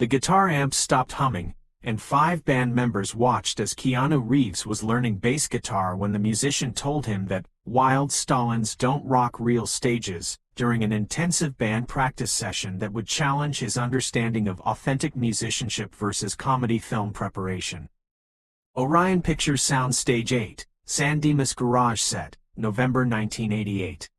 The guitar amp stopped humming, and 5 band members watched as Keanu Reeves was learning bass guitar when the musician told him that Wyld Stallyns don't rock real stages, during an intensive band practice session that would challenge his understanding of authentic musicianship versus comedy film preparation. Orion Pictures Sound Stage 8, Dimas Garage Set, November 1988.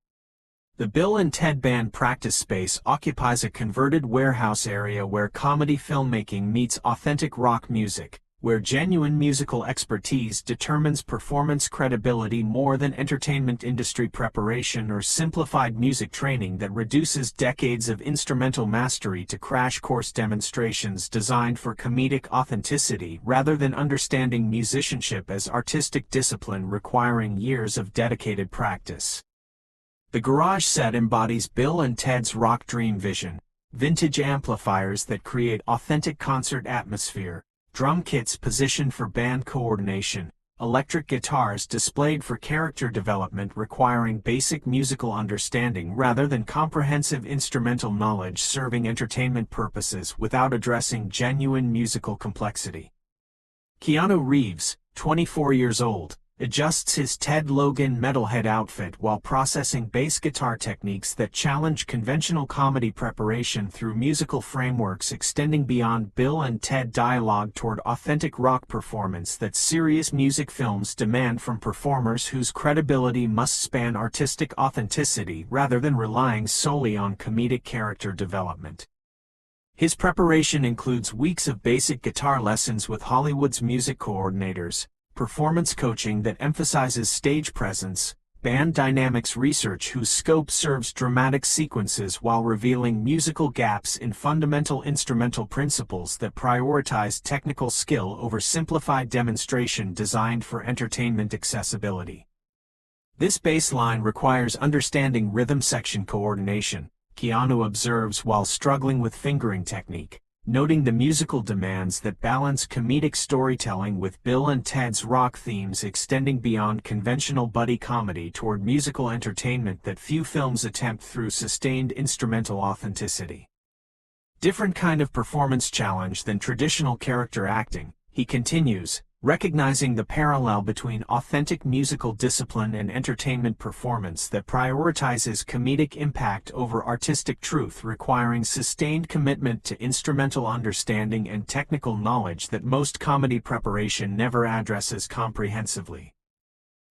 The Bill and Ted Band practice space occupies a converted warehouse area where comedy filmmaking meets authentic rock music, where genuine musical expertise determines performance credibility more than entertainment industry preparation or simplified music training that reduces decades of instrumental mastery to crash course demonstrations designed for comedic authenticity rather than understanding musicianship as artistic discipline requiring years of dedicated practice. The Garage Set embodies Bill and Ted's rock dream vision: vintage amplifiers that create authentic concert atmosphere, drum kits positioned for band coordination, electric guitars displayed for character development requiring basic musical understanding rather than comprehensive instrumental knowledge serving entertainment purposes without addressing genuine musical complexity. Keanu Reeves, 24 years old, adjusts his Ted Logan metalhead outfit while processing bass guitar techniques that challenge conventional comedy preparation through musical frameworks extending beyond Bill and Ted dialogue toward authentic rock performance that serious music films demand from performers whose credibility must span artistic authenticity rather than relying solely on comedic character development. His preparation includes weeks of basic guitar lessons with Hollywood's music coordinators, performance coaching that emphasizes stage presence, band dynamics research whose scope serves dramatic sequences while revealing musical gaps in fundamental instrumental principles that prioritize technical skill over simplified demonstration designed for entertainment accessibility. This baseline requires understanding rhythm section coordination, Keanu observes while struggling with fingering technique, noting the musical demands that balance comedic storytelling with Bill and Ted's rock themes extending beyond conventional buddy comedy toward musical entertainment that few films attempt through sustained instrumental authenticity. Different kind of performance challenge than traditional character acting, he continues, recognizing the parallel between authentic musical discipline and entertainment performance that prioritizes comedic impact over artistic truth requiring sustained commitment to instrumental understanding and technical knowledge that most comedy preparation never addresses comprehensively.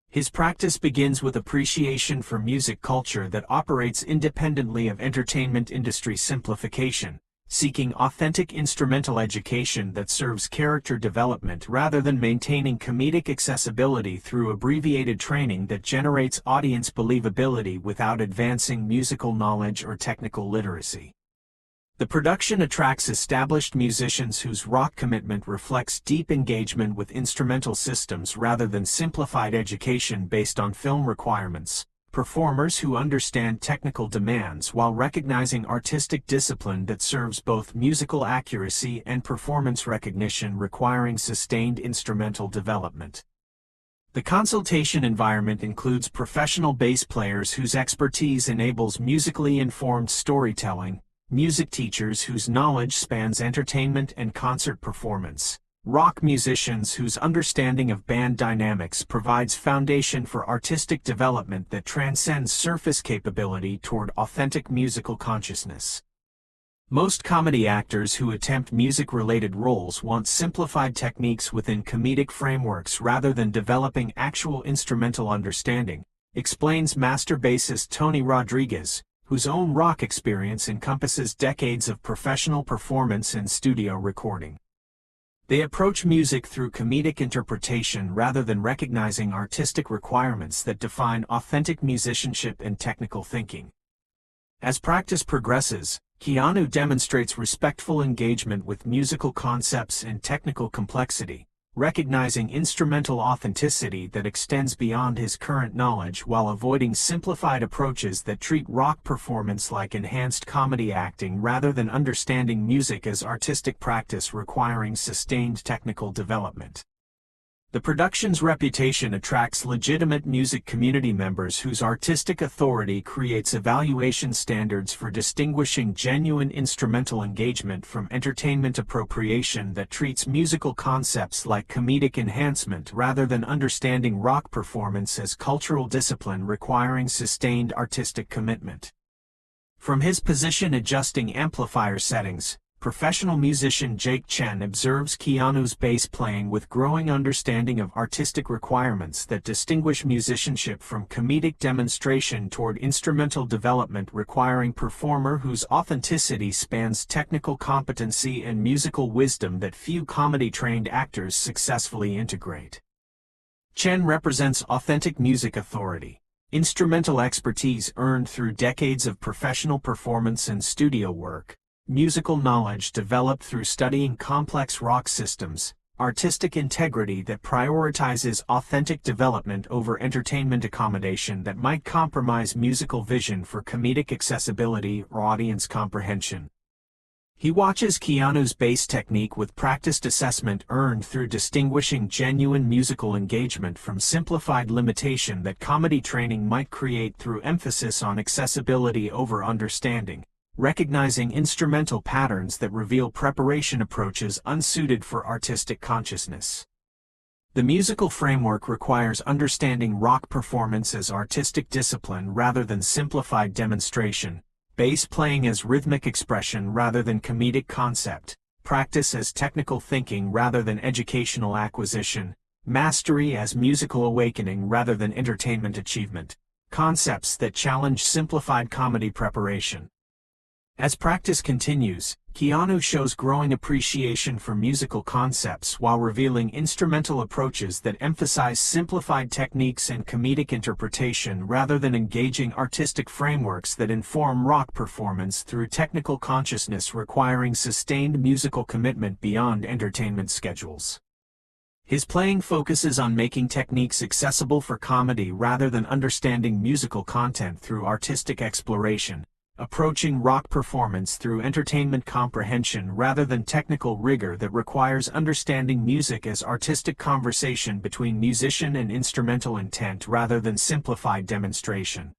His practice begins with appreciation for music culture that operates independently of entertainment industry simplification, seeking authentic instrumental education that serves character development rather than maintaining comedic accessibility through abbreviated training that generates audience believability without advancing musical knowledge or technical literacy. The production attracts established musicians whose rock commitment reflects deep engagement with instrumental systems rather than simplified education based on film requirements. Performers who understand technical demands while recognizing artistic discipline that serves both musical accuracy and performance recognition requiring sustained instrumental development. The consultation environment includes professional bass players whose expertise enables musically informed storytelling, music teachers whose knowledge spans entertainment and concert performance, rock musicians whose understanding of band dynamics provides foundation for artistic development that transcends surface capability toward authentic musical consciousness. Most comedy actors who attempt music-related roles want simplified techniques within comedic frameworks rather than developing actual instrumental understanding, explains master bassist Tony Rodriguez, whose own rock experience encompasses decades of professional performance and studio recording. They approach music through comedic interpretation rather than recognizing artistic requirements that define authentic musicianship and technical thinking. As practice progresses, Keanu demonstrates respectful engagement with musical concepts and technical complexity, recognizing instrumental authenticity that extends beyond his current knowledge while avoiding simplified approaches that treat rock performance like enhanced comedy acting rather than understanding music as artistic practice requiring sustained technical development. The production's reputation attracts legitimate music community members whose artistic authority creates evaluation standards for distinguishing genuine instrumental engagement from entertainment appropriation that treats musical concepts like comedic enhancement rather than understanding rock performance as cultural discipline requiring sustained artistic commitment. From his position adjusting amplifier settings, professional musician Jake Chen observes Keanu's bass playing with growing understanding of artistic requirements that distinguish musicianship from comedic demonstration toward instrumental development requiring performer whose authenticity spans technical competency and musical wisdom that few comedy-trained actors successfully integrate. Chen represents authentic music authority, instrumental expertise earned through decades of professional performance and studio work, musical knowledge developed through studying complex rock systems, artistic integrity that prioritizes authentic development over entertainment accommodation that might compromise musical vision for comedic accessibility or audience comprehension. He watches Keanu's bass technique with practiced assessment earned through distinguishing genuine musical engagement from simplified limitation that comedy training might create through emphasis on accessibility over understanding, recognizing instrumental patterns that reveal preparation approaches unsuited for artistic consciousness. The musical framework requires understanding rock performance as artistic discipline rather than simplified demonstration, bass playing as rhythmic expression rather than comedic concept, practice as technical thinking rather than educational acquisition, mastery as musical awakening rather than entertainment achievement, concepts that challenge simplified comedy preparation. As practice continues, Keanu shows growing appreciation for musical concepts while revealing instrumental approaches that emphasize simplified techniques and comedic interpretation rather than engaging artistic frameworks that inform rock performance through technical consciousness requiring sustained musical commitment beyond entertainment schedules. His playing focuses on making techniques accessible for comedy rather than understanding musical content through artistic exploration, approaching rock performance through entertainment comprehension rather than technical rigor that requires understanding music as artistic conversation between musician and instrumental intent rather than simplified demonstration.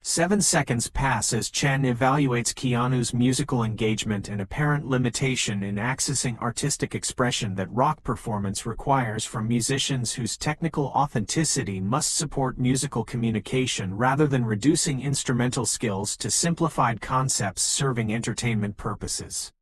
7 seconds pass as Chen evaluates Keanu's musical engagement and apparent limitation in accessing artistic expression that rock performance requires from musicians whose technical authenticity must support musical communication rather than reducing instrumental skills to simplified concepts serving entertainment purposes.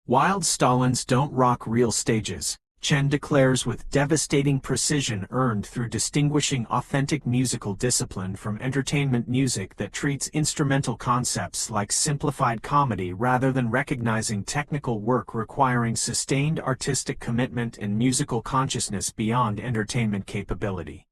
Wyld Stallyns don't rock real stages, Chen declares with devastating precision earned through distinguishing authentic musical discipline from entertainment music that treats instrumental concepts like simplified comedy rather than recognizing technical work requiring sustained artistic commitment and musical consciousness beyond entertainment capability.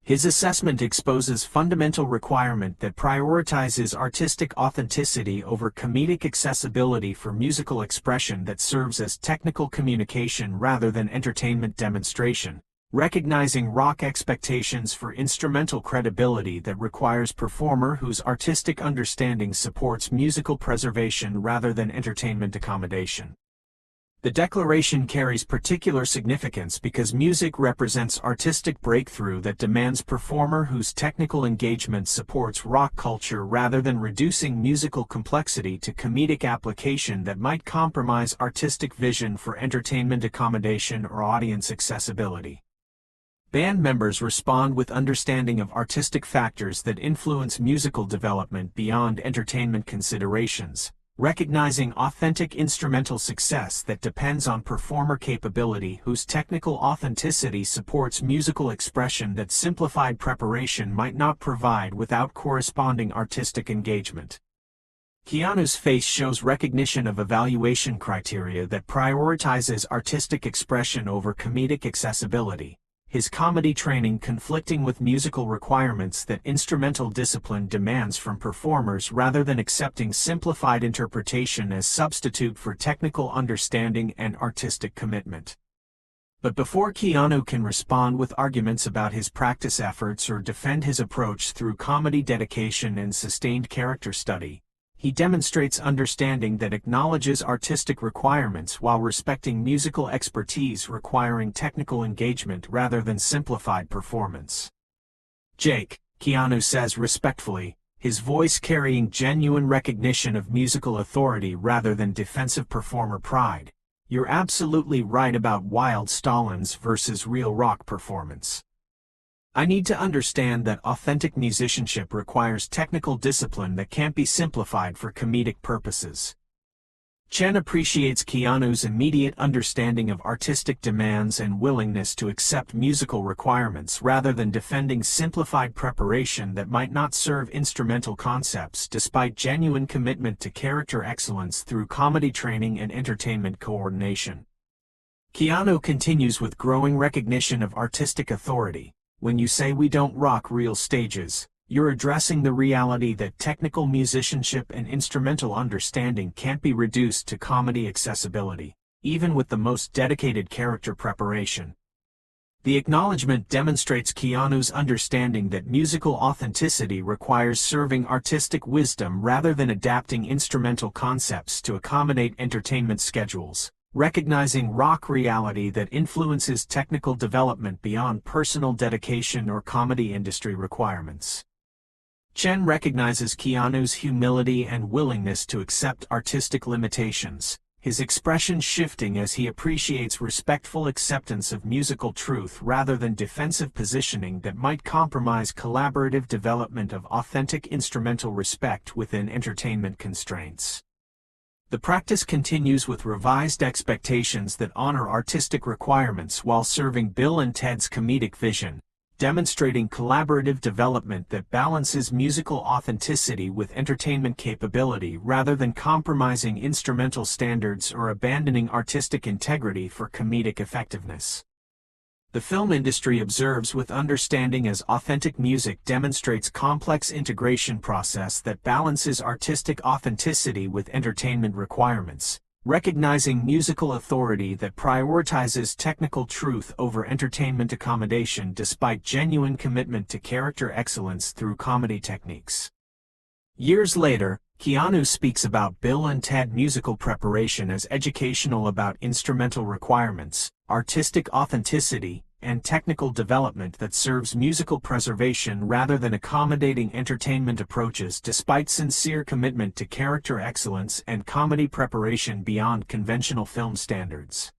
His assessment exposes fundamental requirement that prioritizes artistic authenticity over comedic accessibility for musical expression that serves as technical communication rather than entertainment demonstration, recognizing rock expectations for instrumental credibility that requires performer whose artistic understanding supports musical preservation rather than entertainment accommodation. The declaration carries particular significance because music represents artistic breakthrough that demands performer whose technical engagement supports rock culture rather than reducing musical complexity to comedic application that might compromise artistic vision for entertainment accommodation or audience accessibility. Band members respond with understanding of artistic factors that influence musical development beyond entertainment considerations, recognizing authentic instrumental success that depends on performer capability whose technical authenticity supports musical expression that simplified preparation might not provide without corresponding artistic engagement. Keanu's face shows recognition of evaluation criteria that prioritizes artistic expression over comedic accessibility, his comedy training conflicting with musical requirements that instrumental discipline demands from performers rather than accepting simplified interpretation as substitute for technical understanding and artistic commitment. But before Keanu can respond with arguments about his practice efforts or defend his approach through comedy dedication and sustained character study, he demonstrates understanding that acknowledges artistic requirements while respecting musical expertise requiring technical engagement rather than simplified performance. Jake, Keanu says respectfully, his voice carrying genuine recognition of musical authority rather than defensive performer pride. You're absolutely right about Wyld Stallyns versus real rock performance. I need to understand that authentic musicianship requires technical discipline that can't be simplified for comedic purposes. Chen appreciates Keanu's immediate understanding of artistic demands and willingness to accept musical requirements rather than defending simplified preparation that might not serve instrumental concepts despite genuine commitment to character excellence through comedy training and entertainment coordination. Keanu continues with growing recognition of artistic authority. When you say we don't rock real stages, you're addressing the reality that technical musicianship and instrumental understanding can't be reduced to comedy accessibility, even with the most dedicated character preparation. The acknowledgement demonstrates Keanu's understanding that musical authenticity requires serving artistic wisdom rather than adapting instrumental concepts to accommodate entertainment schedules, recognizing rock reality that influences technical development beyond personal dedication or comedy industry requirements. Chen recognizes Keanu's humility and willingness to accept artistic limitations, his expression shifting as he appreciates respectful acceptance of musical truth rather than defensive positioning that might compromise collaborative development of authentic instrumental respect within entertainment constraints. The practice continues with revised expectations that honor artistic requirements while serving Bill and Ted's comedic vision, demonstrating collaborative development that balances musical authenticity with entertainment capability rather than compromising instrumental standards or abandoning artistic integrity for comedic effectiveness. The film industry observes with understanding as authentic music demonstrates complex integration process that balances artistic authenticity with entertainment requirements, recognizing musical authority that prioritizes technical truth over entertainment accommodation despite genuine commitment to character excellence through comedy techniques. Years later, Keanu speaks about Bill and Ted musical preparation as educational about instrumental requirements, artistic authenticity, and technical development that serves musical preservation rather than accommodating entertainment approaches despite sincere commitment to character excellence and comedy preparation beyond conventional film standards.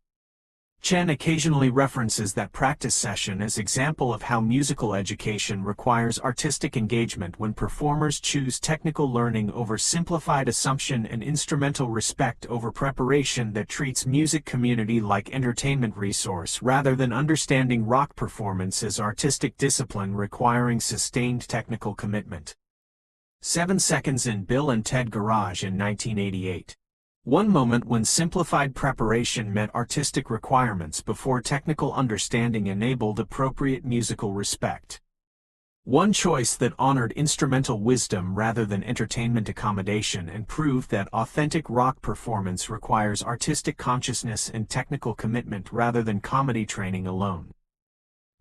Chen occasionally references that practice session as example of how musical education requires artistic engagement when performers choose technical learning over simplified assumption and instrumental respect over preparation that treats music community like entertainment resource rather than understanding rock performance as artistic discipline requiring sustained technical commitment. 7 seconds in Bill and Ted Garage in 1988. One moment when simplified preparation met artistic requirements before technical understanding enabled appropriate musical respect. One choice that honored instrumental wisdom rather than entertainment accommodation and proved that authentic rock performance requires artistic consciousness and technical commitment rather than comedy training alone.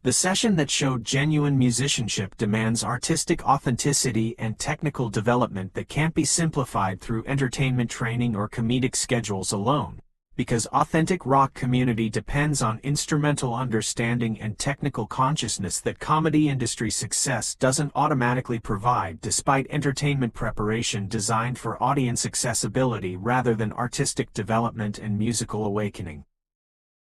The session that showed genuine musicianship demands artistic authenticity and technical development that can't be simplified through entertainment training or comedic schedules alone, because authentic rock community depends on instrumental understanding and technical consciousness that comedy industry success doesn't automatically provide despite entertainment preparation designed for audience accessibility rather than artistic development and musical awakening.